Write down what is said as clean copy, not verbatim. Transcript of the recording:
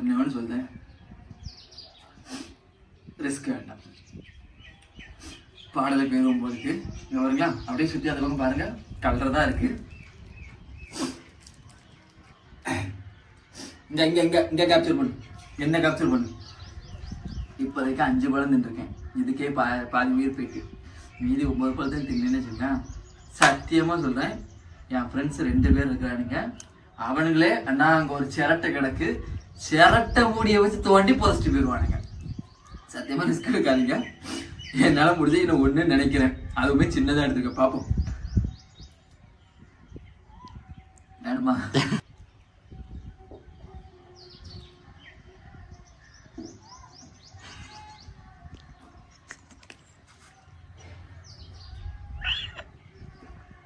இன்னொன்று சொல்றேன், ரிஸ்க் வேண்டாம். பாடலை போயிடும் போதுக்கு இங்கே வருங்களா, அப்படியே சுற்றி அந்த பக்கம் பாருங்க, கலர் தான் இருக்கு. இங்க இங்க இங்க இங்க கேப்சர் பண்ணு, என்ன கேப்சர் பண்ணு. இப்போதைக்கு 5 பழம் தின்றுருக்கேன், இதுக்கே பாதி உயிர் போயிட்டு, மீதி 9 பழத்தையும் தின்னு வச்சுருக்கேன். சத்தியமாக சொல்கிறேன், என் ஃப்ரெண்ட்ஸ் 2 பேர் இருக்கிறானுங்க, அவனுங்களே அண்ணா அங்கே ஒரு சிரட்டை கிடக்கு, சிரட்டை மூடியை வச்சு தோண்டி புதைச்சிட்டு போயிடுவானுங்க. சத்தியமாக ரிஸ்க் எடுக்காதீங்க. என்னால் முடிஞ்சு இன்னும் ஒன்று நினைக்கிறேன், அதுவுமே சின்னதாக எடுத்துக்க பார்ப்போம். வேணுமா?